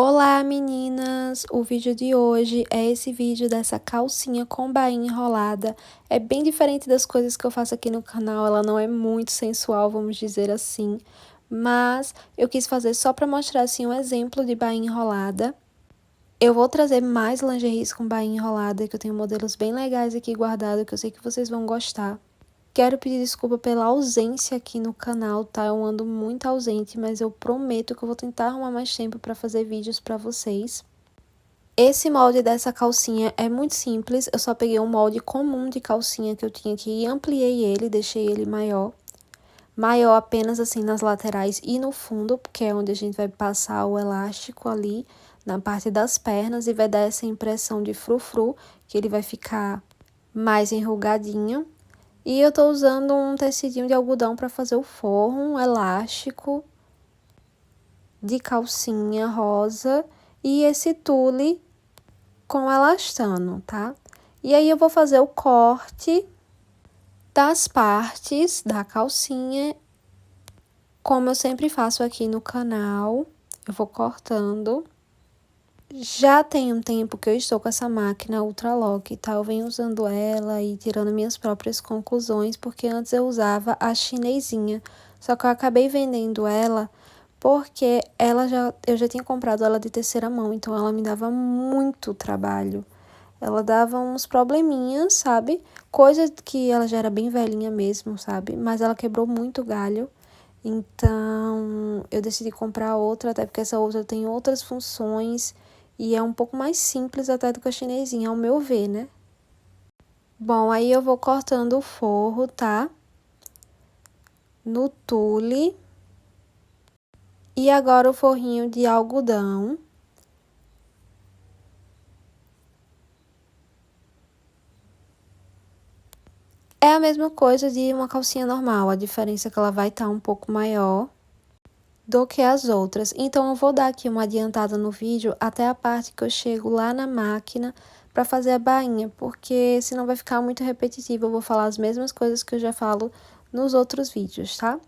Olá meninas! O vídeo de hoje é esse vídeo dessa calcinha com bainha enrolada. É bem diferente das coisas que eu faço aqui no canal, ela não é muito sensual, vamos dizer assim. Mas eu quis fazer só para mostrar assim um exemplo de bainha enrolada. Eu vou trazer mais lingeries com bainha enrolada, que eu tenho modelos bem legais aqui guardados, que eu sei que vocês vão gostar. Quero pedir desculpa pela ausência aqui no canal, tá? Eu ando muito ausente, mas eu prometo que eu vou tentar arrumar mais tempo para fazer vídeos para vocês. Esse molde dessa calcinha é muito simples, eu só peguei um molde comum de calcinha que eu tinha aqui e ampliei ele, deixei ele maior. Maior apenas assim nas laterais e no fundo, porque é onde a gente vai passar o elástico ali na parte das pernas e vai dar essa impressão de frufru, que ele vai ficar mais enrugadinho. E eu tô usando um tecidinho de algodão para fazer o forro, um elástico de calcinha rosa e esse tule com elastano, tá? E aí eu vou fazer o corte das partes da calcinha, como eu sempre faço aqui no canal, eu vou cortando. Já tem um tempo que eu estou com essa máquina Ultralock, tá? Eu venho usando ela e tirando minhas próprias conclusões, porque antes eu usava a chinesinha. Só que eu acabei vendendo ela porque eu já tinha comprado ela de terceira mão, então ela me dava muito trabalho. Ela dava uns probleminhas, sabe? Coisa que ela já era bem velhinha mesmo, sabe? Mas ela quebrou muito galho. Então, eu decidi comprar outra, até porque essa outra tem outras funções e é um pouco mais simples até do que a chinesinha, ao meu ver, né? Bom, aí eu vou cortando o forro, tá? No tule. E agora o forrinho de algodão. É a mesma coisa de uma calcinha normal, a diferença é que ela vai estar um pouco maior do que as outras. Então, eu vou dar aqui uma adiantada no vídeo até a parte que eu chego lá na máquina para fazer a bainha, porque senão vai ficar muito repetitivo, eu vou falar as mesmas coisas que eu já falo nos outros vídeos, tá?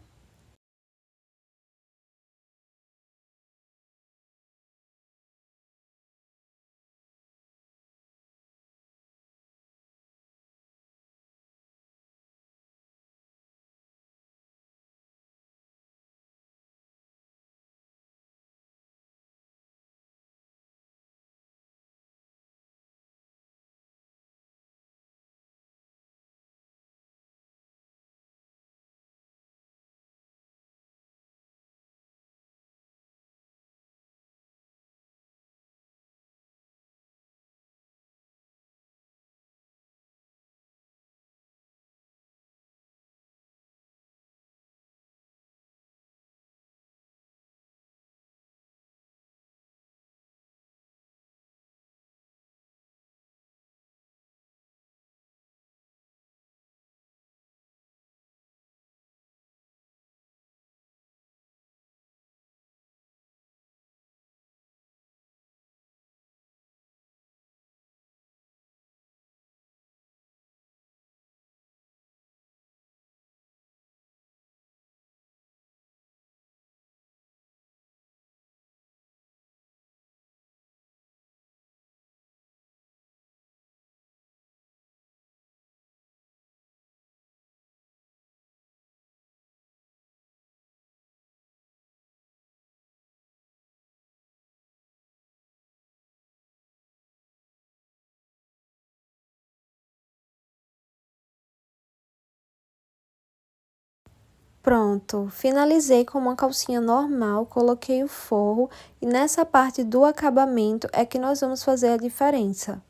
Pronto, finalizei com uma calcinha normal, coloquei o forro e nessa parte do acabamento é que nós vamos fazer a diferença.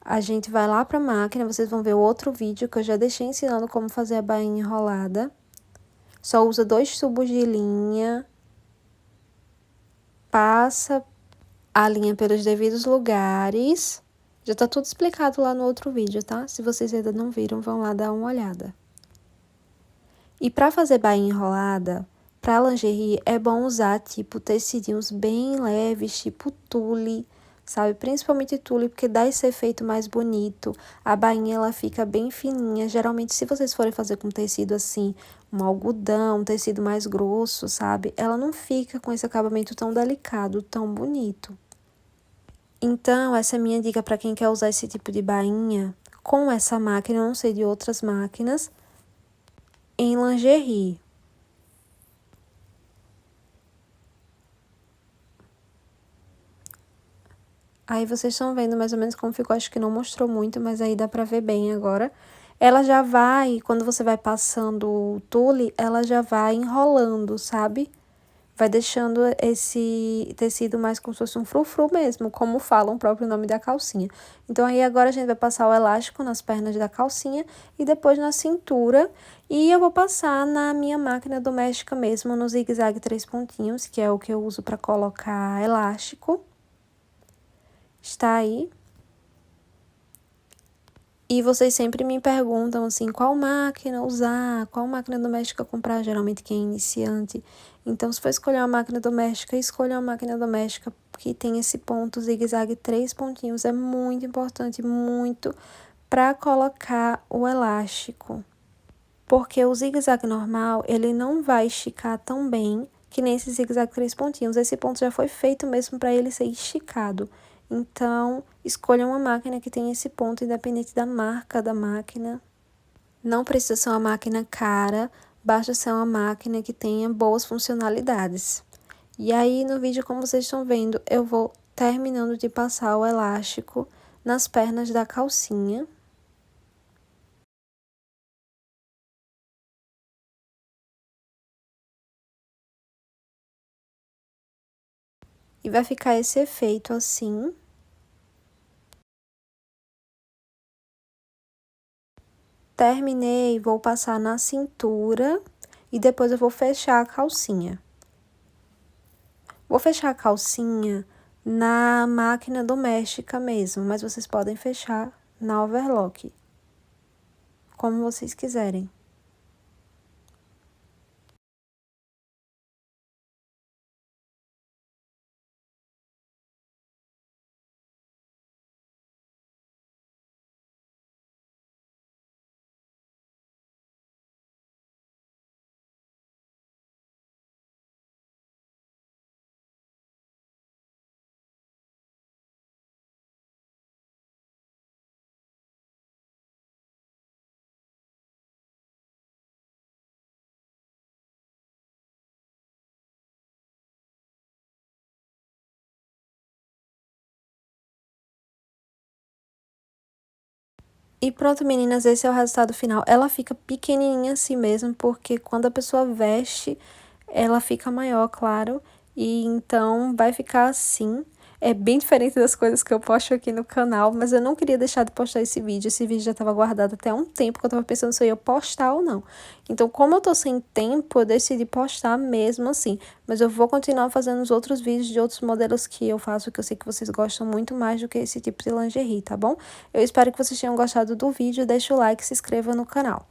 A gente vai lá para a máquina, vocês vão ver o outro vídeo que eu já deixei ensinando como fazer a bainha enrolada. Só usa 2 tubos de linha, passa a linha pelos devidos lugares. Já tá tudo explicado lá no outro vídeo, tá? Se vocês ainda não viram, vão lá dar uma olhada. E para fazer bainha enrolada, para lingerie, é bom usar tipo tecidinhos bem leves, tipo tule, sabe? Principalmente tule, porque dá esse efeito mais bonito. A bainha, ela fica bem fininha. Geralmente, se vocês forem fazer com tecido assim, um algodão, um tecido mais grosso, sabe? Ela não fica com esse acabamento tão delicado, tão bonito. Então, essa é a minha dica para quem quer usar esse tipo de bainha com essa máquina, eu não sei de outras máquinas, em lingerie. Aí vocês estão vendo mais ou menos como ficou, acho que não mostrou muito, mas aí dá pra ver bem agora. Ela já vai, quando você vai passando o tule, ela já vai enrolando, sabe? Vai deixando esse tecido mais como se fosse um frufru mesmo, como fala o próprio nome da calcinha. Então, aí agora a gente vai passar o elástico nas pernas da calcinha e depois na cintura. E eu vou passar na minha máquina doméstica mesmo, no zigue-zague 3 pontinhos, que é o que eu uso para colocar elástico. Está aí. E vocês sempre me perguntam, assim, qual máquina usar, qual máquina doméstica comprar, geralmente quem é iniciante. Então, se for escolher uma máquina doméstica, escolha uma máquina doméstica que tem esse ponto zigue-zague 3 pontinhos. É muito importante, muito, para colocar o elástico. Porque o zigue-zague normal, ele não vai esticar tão bem que nem esse zigue-zague 3 pontinhos. Esse ponto já foi feito mesmo para ele ser esticado. Então, escolha uma máquina que tenha esse ponto, independente da marca da máquina. Não precisa ser uma máquina cara, basta ser uma máquina que tenha boas funcionalidades. E aí, no vídeo, como vocês estão vendo, eu vou terminando de passar o elástico nas pernas da calcinha. E vai ficar esse efeito assim. Terminei, vou passar na cintura e depois eu vou fechar a calcinha. Vou fechar a calcinha na máquina doméstica mesmo, mas vocês podem fechar na overlock, como vocês quiserem. E pronto, meninas, esse é o resultado final. Ela fica pequenininha assim mesmo, porque quando a pessoa veste, ela fica maior, claro. E então vai ficar assim. É bem diferente das coisas que eu posto aqui no canal, mas eu não queria deixar de postar esse vídeo. Esse vídeo já estava guardado até há um tempo, que eu tava pensando se eu ia postar ou não. Então, como eu tô sem tempo, eu decidi postar mesmo assim. Mas eu vou continuar fazendo os outros vídeos de outros modelos que eu faço, que eu sei que vocês gostam muito mais do que esse tipo de lingerie, tá bom? Eu espero que vocês tenham gostado do vídeo, deixa o like e se inscreva no canal.